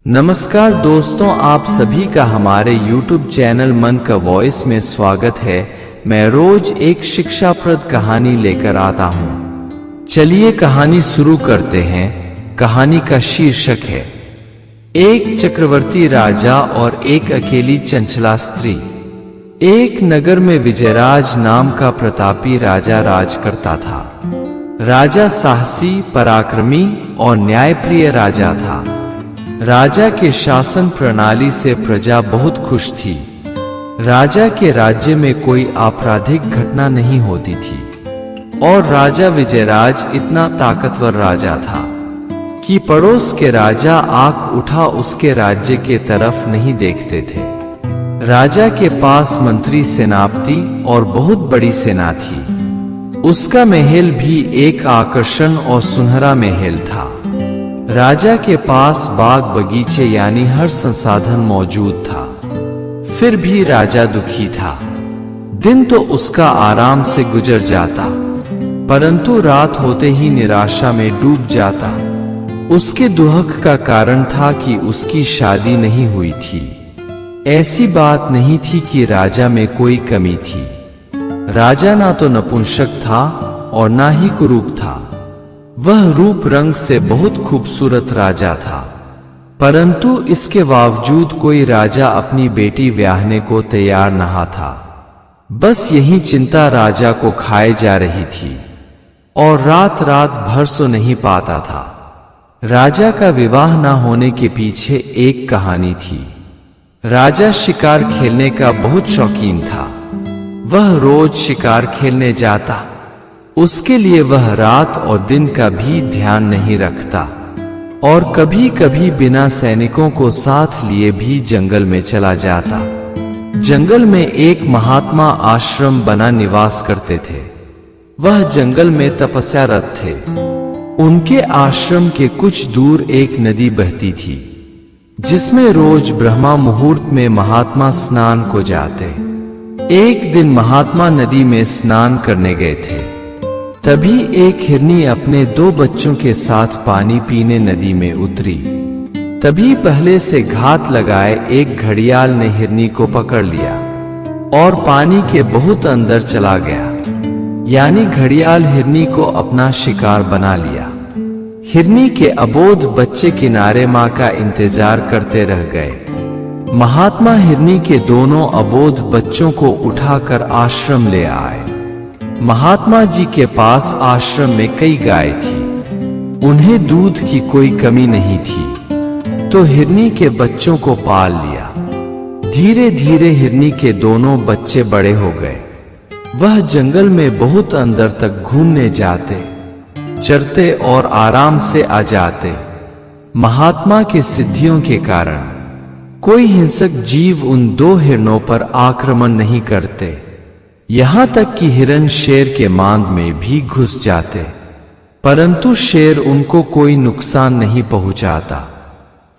नमस्कार दोस्तों, आप सभी का हमारे YouTube चैनल मन का वॉइस में स्वागत है। मैं रोज एक शिक्षाप्रद कहानी लेकर आता हूँ। चलिए कहानी शुरू करते हैं। कहानी का शीर्षक है एक चक्रवर्ती राजा और एक अकेली चंचला स्त्री। एक नगर में विजयराज नाम का प्रतापी राजा राज करता था। राजा साहसी, पराक्रमी और न्यायप्रिय राजा था। राजा के शासन प्रणाली से प्रजा बहुत खुश थी। राजा के राज्य में कोई आपराधिक घटना नहीं होती थी और राजा विजयराज इतना ताकतवर राजा था कि पड़ोस के राजा आंख उठा उसके राज्य के तरफ नहीं देखते थे। राजा के पास मंत्री, सेनापति और बहुत बड़ी सेना थी। उसका महल भी एक आकर्षण और सुनहरा महल था। राजा के पास बाग बगीचे यानी हर संसाधन मौजूद था। फिर भी राजा दुखी था। दिन तो उसका आराम से गुजर जाता, परंतु रात होते ही निराशा में डूब जाता। उसके दुख का कारण था कि उसकी शादी नहीं हुई थी। ऐसी बात नहीं थी कि राजा में कोई कमी थी। राजा ना तो नपुंसक था और ना ही कुरूप था। वह रूप रंग से बहुत खूबसूरत राजा था, परंतु इसके बावजूद कोई राजा अपनी बेटी ब्याहने को तैयार नहीं था। बस यही चिंता राजा को खाए जा रही थी और रात रात भर सो नहीं पाता था। राजा का विवाह न होने के पीछे एक कहानी थी। राजा शिकार खेलने का बहुत शौकीन था। वह रोज शिकार खेलने जाता। उसके लिए वह रात और दिन का भी ध्यान नहीं रखता और कभी कभी बिना सैनिकों को साथ लिए भी जंगल में चला जाता। जंगल में एक महात्मा आश्रम बना निवास करते थे। वह जंगल में तपस्यारत थे। उनके आश्रम के कुछ दूर एक नदी बहती थी, जिसमें रोज ब्रह्मा मुहूर्त में महात्मा स्नान को जाते। एक दिन महात्मा नदी में स्नान करने गए थे। तभी एक हिरनी अपने 2 बच्चों के साथ पानी पीने नदी में उतरी। तभी पहले से घात लगाए एक घड़ियाल ने हिरनी को पकड़ लिया और पानी के बहुत अंदर चला गया। यानी घड़ियाल हिरनी को अपना शिकार बना लिया। हिरनी के अबोध बच्चे किनारे मां का इंतजार करते रह गए। महात्मा हिरनी के दोनों अबोध बच्चों को उठाकर आश्रम ले आए। महात्मा जी के पास आश्रम में कई गाय थी। उन्हें दूध की कोई कमी नहीं थी, तो हिरनी के बच्चों को पाल लिया। धीरे धीरे हिरनी के दोनों बच्चे बड़े हो गए। वह जंगल में बहुत अंदर तक घूमने जाते, चरते और आराम से आ जाते। महात्मा के सिद्धियों के कारण कोई हिंसक जीव उन 2 हिरणों पर आक्रमण नहीं करते। यहां तक कि हिरण शेर के मांद में भी घुस जाते, परंतु शेर उनको कोई नुकसान नहीं पहुंचाता।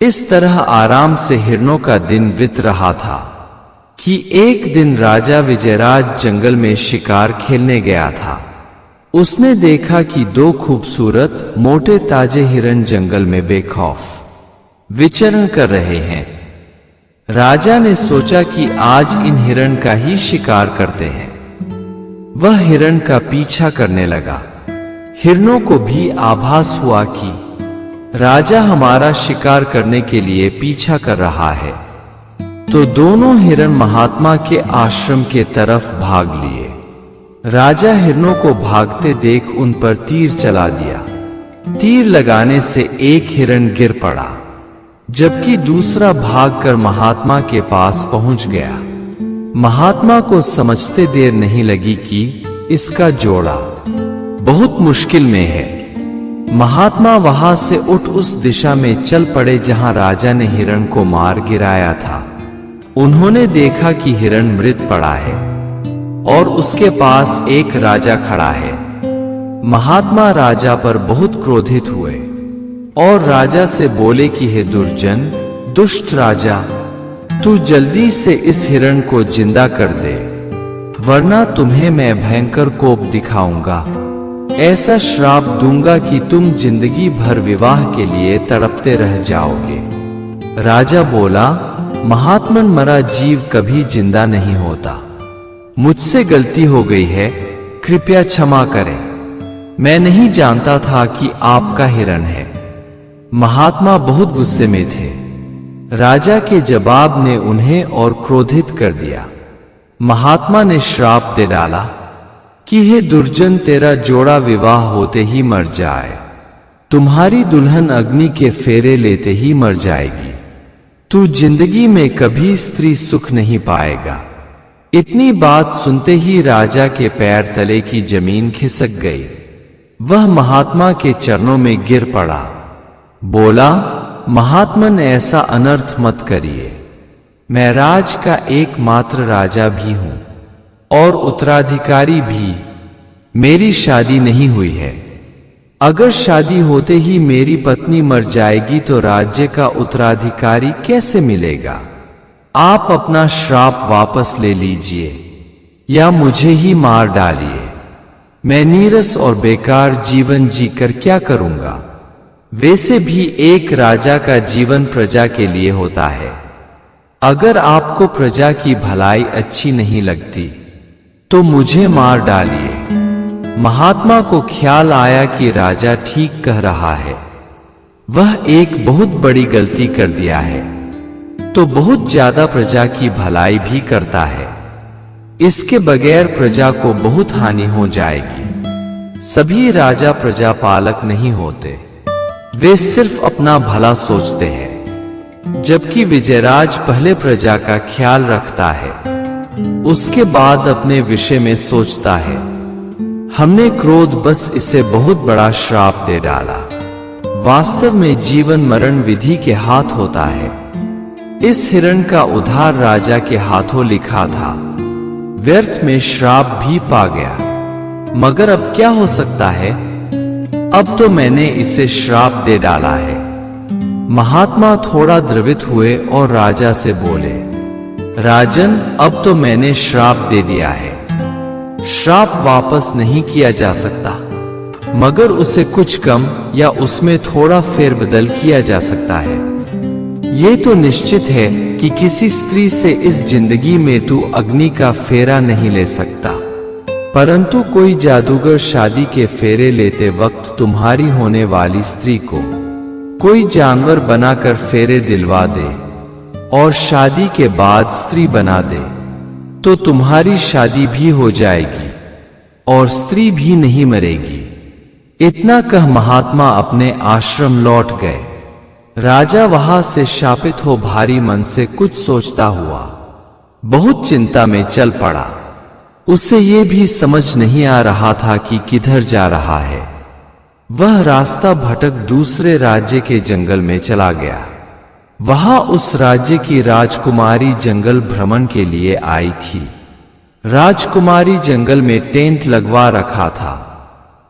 इस तरह आराम से हिरणों का दिन बीत रहा था कि एक दिन राजा विजयराज जंगल में शिकार खेलने गया था। उसने देखा कि 2 खूबसूरत मोटे ताजे हिरण जंगल में बेखौफ विचरण कर रहे हैं। राजा ने सोचा कि आज इन हिरण का ही शिकार करते हैं। वह हिरण का पीछा करने लगा। हिरणों को भी आभास हुआ कि राजा हमारा शिकार करने के लिए पीछा कर रहा है, तो दोनों हिरण महात्मा के आश्रम के तरफ भाग लिए। राजा हिरणों को भागते देख उन पर तीर चला दिया। तीर लगाने से एक हिरण गिर पड़ा, जबकि दूसरा भागकर महात्मा के पास पहुंच गया। महात्मा को समझते देर नहीं लगी कि इसका जोड़ा बहुत मुश्किल में है। महात्मा वहां से उठ उस दिशा में चल पड़े जहां राजा ने हिरण को मार गिराया था। उन्होंने देखा कि हिरण मृत पड़ा है और उसके पास एक राजा खड़ा है। महात्मा राजा पर बहुत क्रोधित हुए और राजा से बोले कि हे दुर्जन, दुष्ट राजा, तू जल्दी से इस हिरण को जिंदा कर दे, वरना तुम्हें मैं भयंकर कोप दिखाऊंगा। ऐसा श्राप दूंगा कि तुम जिंदगी भर विवाह के लिए तड़पते रह जाओगे। राजा बोला, महात्मन, मरा जीव कभी जिंदा नहीं होता। मुझसे गलती हो गई है, कृपया क्षमा करें। मैं नहीं जानता था कि आपका हिरण है। महात्मा बहुत गुस्से में थे। राजा के जवाब ने उन्हें और क्रोधित कर दिया। महात्मा ने श्राप दे डाला कि हे दुर्जन, तेरा जोड़ा विवाह होते ही मर जाए। तुम्हारी दुल्हन अग्नि के फेरे लेते ही मर जाएगी। तू जिंदगी में कभी स्त्री सुख नहीं पाएगा। इतनी बात सुनते ही राजा के पैर तले की जमीन खिसक गई। वह महात्मा के चरणों में गिर पड़ा। बोला, महात्मन, ऐसा अनर्थ मत करिए। मैं राज का एकमात्र राजा भी हूं और उत्तराधिकारी भी। मेरी शादी नहीं हुई है। अगर शादी होते ही मेरी पत्नी मर जाएगी तो राज्य का उत्तराधिकारी कैसे मिलेगा? आप अपना श्राप वापस ले लीजिए या मुझे ही मार डालिए। मैं नीरस और बेकार जीवन जीकर क्या करूंगा? वैसे भी एक राजा का जीवन प्रजा के लिए होता है। अगर आपको प्रजा की भलाई अच्छी नहीं लगती तो मुझे मार डालिए। महात्मा को ख्याल आया कि राजा ठीक कह रहा है। वह एक बहुत बड़ी गलती कर दिया है तो बहुत ज्यादा प्रजा की भलाई भी करता है। इसके बगैर प्रजा को बहुत हानि हो जाएगी। सभी राजा प्रजा पालक नहीं होते, वे सिर्फ अपना भला सोचते हैं। जबकि विजयराज पहले प्रजा का ख्याल रखता है, उसके बाद अपने विषय में सोचता है। हमने क्रोध बस इसे बहुत बड़ा श्राप दे डाला। वास्तव में जीवन मरण विधि के हाथ होता है। इस हिरण का उद्धार राजा के हाथों लिखा था। व्यर्थ में श्राप भी पा गया। मगर अब क्या हो सकता है? अब तो मैंने इसे श्राप दे डाला है। महात्मा थोड़ा द्रवित हुए और राजा से बोले, राजन, अब तो मैंने श्राप दे दिया है। श्राप वापस नहीं किया जा सकता, मगर उसे कुछ कम या उसमें थोड़ा फेरबदल किया जा सकता है। ये तो निश्चित है कि किसी स्त्री से इस जिंदगी में तू अग्नि का फेरा नहीं ले सकता, परंतु कोई जादूगर शादी के फेरे लेते वक्त तुम्हारी होने वाली स्त्री को कोई जानवर बनाकर फेरे दिलवा दे और शादी के बाद स्त्री बना दे तो तुम्हारी शादी भी हो जाएगी और स्त्री भी नहीं मरेगी। इतना कह महात्मा अपने आश्रम लौट गए। राजा वहां से शापित हो भारी मन से कुछ सोचता हुआ बहुत चिंता में चल पड़ा। उसे ये भी समझ नहीं आ रहा था कि किधर जा रहा है। वह रास्ता भटक दूसरे राज्य के जंगल में चला गया। वहां उस राज्य की राजकुमारी जंगल भ्रमण के लिए आई थी। राजकुमारी जंगल में टेंट लगवा रखा था।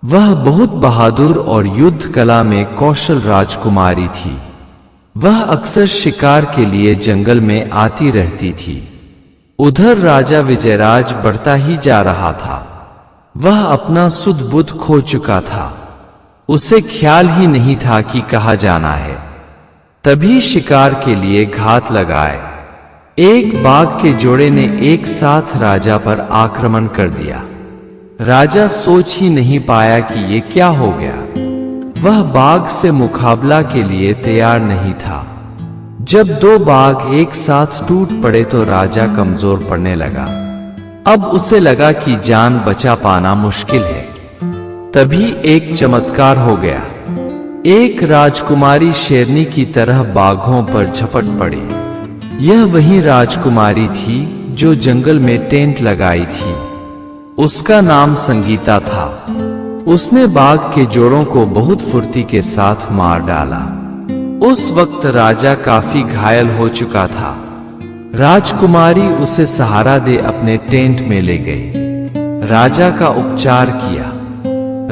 वह बहुत बहादुर और युद्ध कला में कौशल राजकुमारी थी। वह अक्सर शिकार के लिए जंगल में आती रहती थी। उधर राजा विजयराज बढ़ता ही जा रहा था। वह अपना सुध बुध खो चुका था। उसे ख्याल ही नहीं था कि कहाँ जाना है। तभी शिकार के लिए घात लगाए एक बाघ के जोड़े ने एक साथ राजा पर आक्रमण कर दिया। राजा सोच ही नहीं पाया कि ये क्या हो गया। वह बाघ से मुकाबला के लिए तैयार नहीं था। जब दो बाघ एक साथ टूट पड़े तो राजा कमजोर पड़ने लगा। अब उसे लगा कि जान बचा पाना मुश्किल है। तभी एक चमत्कार हो गया। एक राजकुमारी शेरनी की तरह बाघों पर झपट पड़ी। यह वही राजकुमारी थी जो जंगल में टेंट लगाई थी। उसका नाम संगीता था। उसने बाघ के जोड़ों को बहुत फुर्ती के साथ मार डाला। उस वक्त राजा काफी घायल हो चुका था। राजकुमारी उसे सहारा दे अपने टेंट में ले गई। राजा का उपचार किया।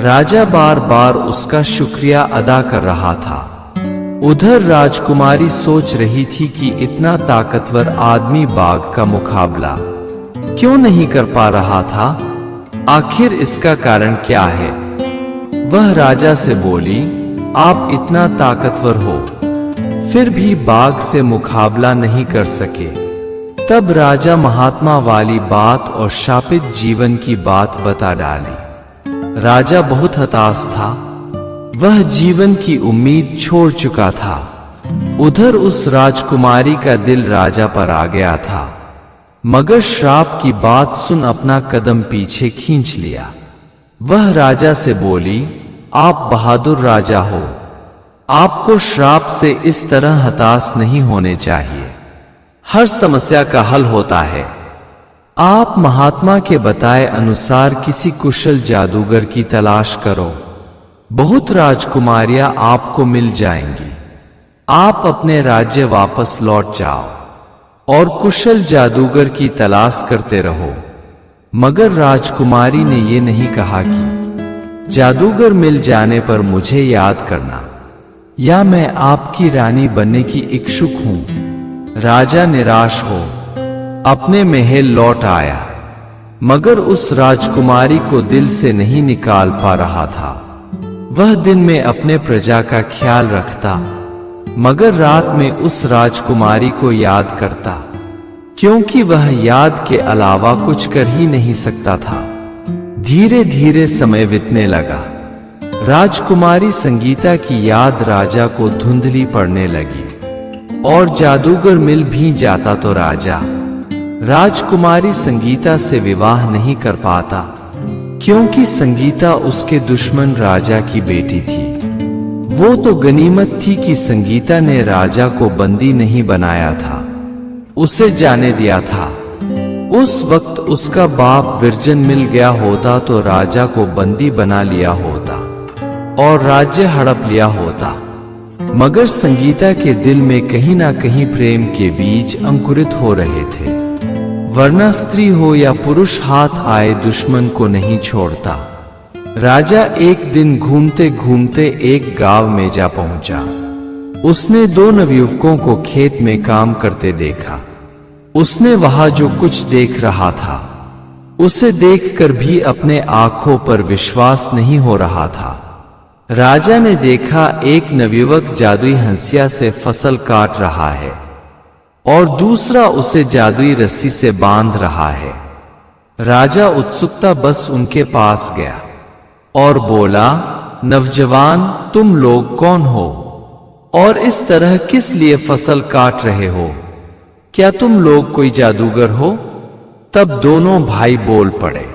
राजा बार बार उसका शुक्रिया अदा कर रहा था। उधर राजकुमारी सोच रही थी कि इतना ताकतवर आदमी बाघ का मुकाबला क्यों नहीं कर पा रहा था। आखिर इसका कारण क्या है? वह राजा से बोली, आप इतना ताकतवर हो, फिर भी बाघ से मुकाबला नहीं कर सके। तब राजा महात्मा वाली बात और शापित जीवन की बात बता डाली। राजा बहुत हताश था, वह जीवन की उम्मीद छोड़ चुका था। उधर उस राजकुमारी का दिल राजा पर आ गया था, मगर श्राप की बात सुन अपना कदम पीछे खींच लिया। वह राजा से बोली, आप बहादुर राजा हो, आपको श्राप से इस तरह हताश नहीं होने चाहिए। हर समस्या का हल होता है। आप महात्मा के बताए अनुसार किसी कुशल जादूगर की तलाश करो, बहुत राजकुमारियां आपको मिल जाएंगी। आप अपने राज्य वापस लौट जाओ और कुशल जादूगर की तलाश करते रहो। मगर राजकुमारी ने यह नहीं कहा कि जादूगर मिल जाने पर मुझे याद करना, या मैं आपकी रानी बनने की इच्छुक हूं। राजा निराश हो अपने महल लौट आया, मगर उस राजकुमारी को दिल से नहीं निकाल पा रहा था। वह दिन में अपने प्रजा का ख्याल रखता, मगर रात में उस राजकुमारी को याद करता, क्योंकि वह याद के अलावा कुछ कर ही नहीं सकता था। धीरे धीरे समय बीतने लगा। राजकुमारी संगीता की याद राजा को धुंधली पड़ने लगी, और जादूगर मिल भी जाता तो राजा राजकुमारी संगीता से विवाह नहीं कर पाता, क्योंकि संगीता उसके दुश्मन राजा की बेटी थी। वो तो गनीमत थी कि संगीता ने राजा को बंदी नहीं बनाया था, उसे जाने दिया था। उस वक्त उसका बाप विरजन मिल गया होता तो राजा को बंदी बना लिया होता और राज्य हड़प लिया होता। मगर संगीता के दिल में कहीं ना कहीं प्रेम के बीज अंकुरित हो रहे थे, वरना स्त्री हो या पुरुष हाथ आए दुश्मन को नहीं छोड़ता। राजा एक दिन घूमते घूमते एक गांव में जा पहुंचा। उसने दो नवयुवकों को खेत में काम करते देखा। उसने वहां जो कुछ देख रहा था, उसे देखकर भी अपने आंखों पर विश्वास नहीं हो रहा था। राजा ने देखा एक नवयुवक जादुई हंसिया से फसल काट रहा है और दूसरा उसे जादुई रस्सी से बांध रहा है। राजा उत्सुकता बस उनके पास गया और बोला, नवजवान, तुम लोग कौन हो और इस तरह किस लिए फसल काट रहे हो? क्या तुम लोग कोई जादूगर हो? तब दोनों भाई बोल पड़े,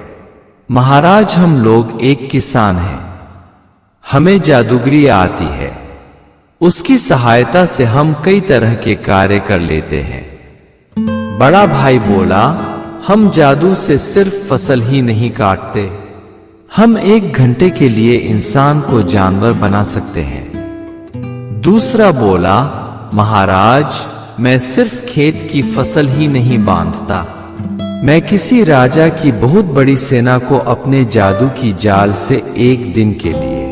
महाराज, हम लोग एक किसान हैं, हमें जादूगरी आती है, उसकी सहायता से हम कई तरह के कार्य कर लेते हैं। बड़ा भाई बोला, हम जादू से सिर्फ फसल ही नहीं काटते, हम 1 घंटे के लिए इंसान को जानवर बना सकते हैं। दूसरा बोला, महाराज, मैं सिर्फ खेत की फसल ही नहीं बांधता, मैं किसी राजा की बहुत बड़ी सेना को अपने जादू की जाल से 1 दिन के लिए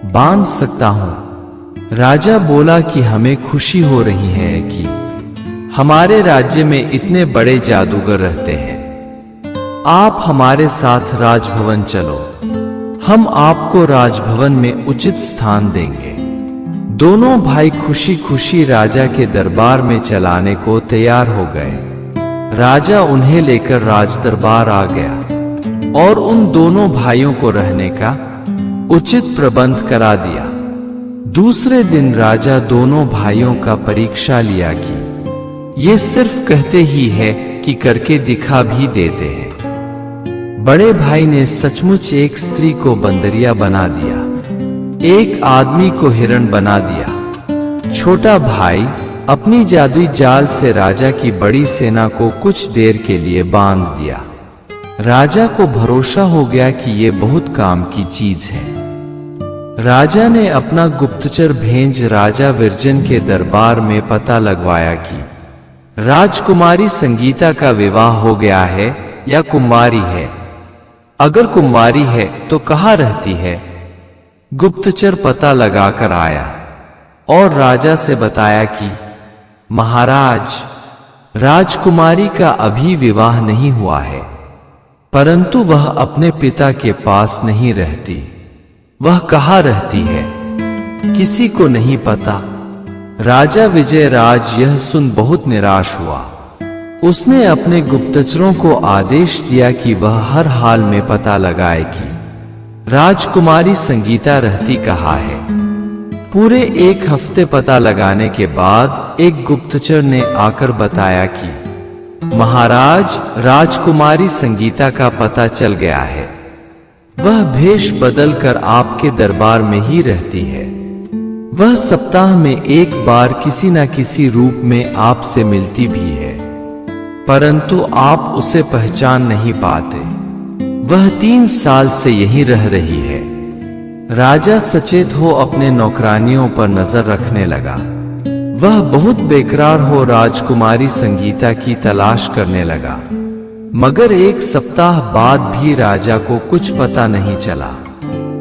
बांध सकता हूं। राजा बोला कि हमें खुशी हो रही है कि हमारे राज्य में इतने बड़े जादूगर रहते हैं। आप हमारे साथ राजभवन चलो, हम आपको राजभवन में उचित स्थान देंगे। दोनों भाई खुशी खुशी राजा के दरबार में चलाने को तैयार हो गए। राजा उन्हें लेकर राजदरबार आ गया और उन दोनों भाइयों को रहने का उचित प्रबंध करा दिया। दूसरे दिन राजा दोनों भाइयों का परीक्षा लिया कि ये सिर्फ कहते ही है कि करके दिखा भी देते हैं। बड़े भाई ने सचमुच एक स्त्री को बंदरिया बना दिया, एक आदमी को हिरण बना दिया। छोटा भाई अपनी जादुई जाल से राजा की बड़ी सेना को कुछ देर के लिए बांध दिया। राजा को भरोसा हो गया कि ये बहुत काम की चीज है। राजा ने अपना गुप्तचर भेज राजा विरजन के दरबार में पता लगवाया कि राजकुमारी संगीता का विवाह हो गया है या कुंवारी है। अगर कुंवारी है तो कहाँ रहती है? गुप्तचर पता लगाकर आया और राजा से बताया कि महाराज, राजकुमारी का अभी विवाह नहीं हुआ है, परंतु वह अपने पिता के पास नहीं रहती। वह कहाँ रहती है किसी को नहीं पता। राजा विजयराज यह सुन बहुत निराश हुआ। उसने अपने गुप्तचरों को आदेश दिया कि वह हर हाल में पता लगाए कि राजकुमारी संगीता रहती कहाँ है। पूरे 1 हफ्ते पता लगाने के बाद एक गुप्तचर ने आकर बताया कि महाराज, राजकुमारी संगीता का पता चल गया है। वह भेष बदलकर आपके दरबार में ही रहती है। वह सप्ताह में 1 बार किसी न किसी रूप में आपसे मिलती भी है, परंतु आप उसे पहचान नहीं पाते। वह 3 साल से यहीं रह रही है। राजा सचेत हो अपने नौकरानियों पर नजर रखने लगा। वह बहुत बेकरार हो राजकुमारी संगीता की तलाश करने लगा, मगर 1 सप्ताह बाद भी राजा को कुछ पता नहीं चला।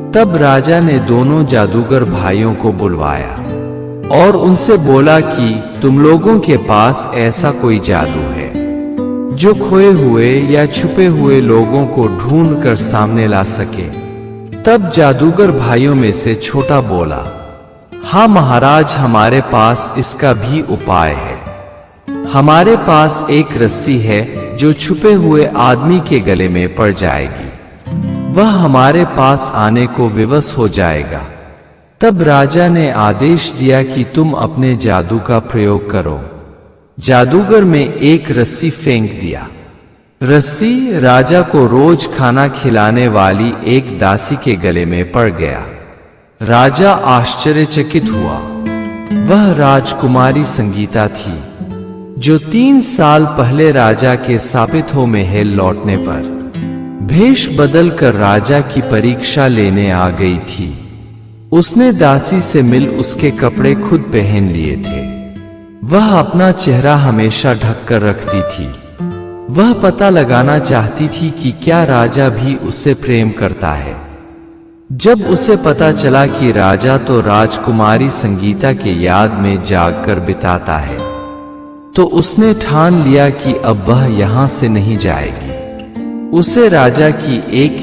तब राजा ने दोनों जादूगर भाइयों को बुलवाया और उनसे बोला कि तुम लोगों के पास ऐसा कोई जादू है जो खोए हुए या छुपे हुए लोगों को ढूंढ कर सामने ला सके। तब जादूगर भाइयों में से छोटा बोला, हाँ महाराज, हमारे पास इसका भी उपाय है। हमारे पास एक रस्सी है जो छुपे हुए आदमी के गले में पड़ जाएगी। वह हमारे पास आने को विवश हो जाएगा। तब राजा ने आदेश दिया कि तुम अपने जादू का प्रयोग करो। जादूगर में एक रस्सी फेंक दिया। रस्सी राजा को रोज खाना खिलाने वाली एक दासी के गले में पड़ गया। राजा आश्चर्यचकित हुआ। वह राजकुमारी संगीता थी जो 3 साल पहले राजा के सापित हो महल लौटने पर भेष बदलकर राजा की परीक्षा लेने आ गई थी। उसने दासी से मिल उसके कपड़े खुद पहन लिए थे। वह अपना चेहरा हमेशा ढककर रखती थी। वह पता लगाना चाहती थी कि क्या राजा भी उससे प्रेम करता है। जब उसे पता चला कि राजा तो राजकुमारी संगीता के याद में जागकर बिताता है, तो उसने ठान लिया कि अब वह यहां से नहीं जाएगी। उसे राजा की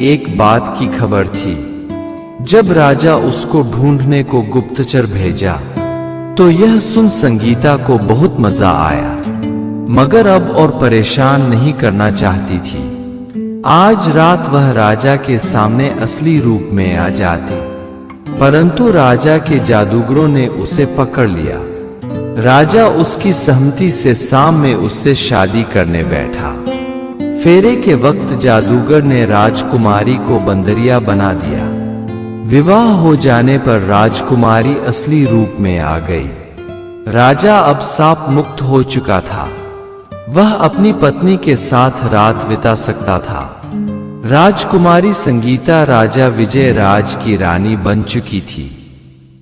एक बात की खबर थी। जब राजा उसको ढूंढने को गुप्तचर भेजा तो यह सुन संगीता को बहुत मजा आया, मगर अब और परेशान नहीं करना चाहती थी। आज रात वह राजा के सामने असली रूप में आ जाती, परंतु राजा के जादूगरों ने उसे पकड़ लिया। राजा उसकी सहमति से शाम में उससे शादी करने बैठा। फेरे के वक्त जादूगर ने राजकुमारी को बंदरिया बना दिया। विवाह हो जाने पर राजकुमारी असली रूप में आ गई। राजा अब शाप मुक्त हो चुका था। वह अपनी पत्नी के साथ रात बिता सकता था। राजकुमारी संगीता राजा विजयराज की रानी बन चुकी थी।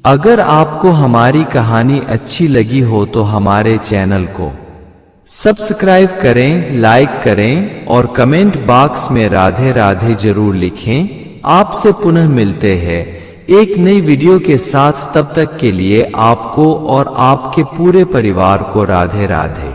अगर आपको हमारी कहानी अच्छी लगी हो तो हमारे चैनल को सब्सक्राइब करें, लाइक करें और कमेंट बॉक्स में राधे राधे जरूर लिखें। आपसे पुनः मिलते हैं एक नई वीडियो के साथ। तब तक के लिए आपको और आपके पूरे परिवार को राधे राधे।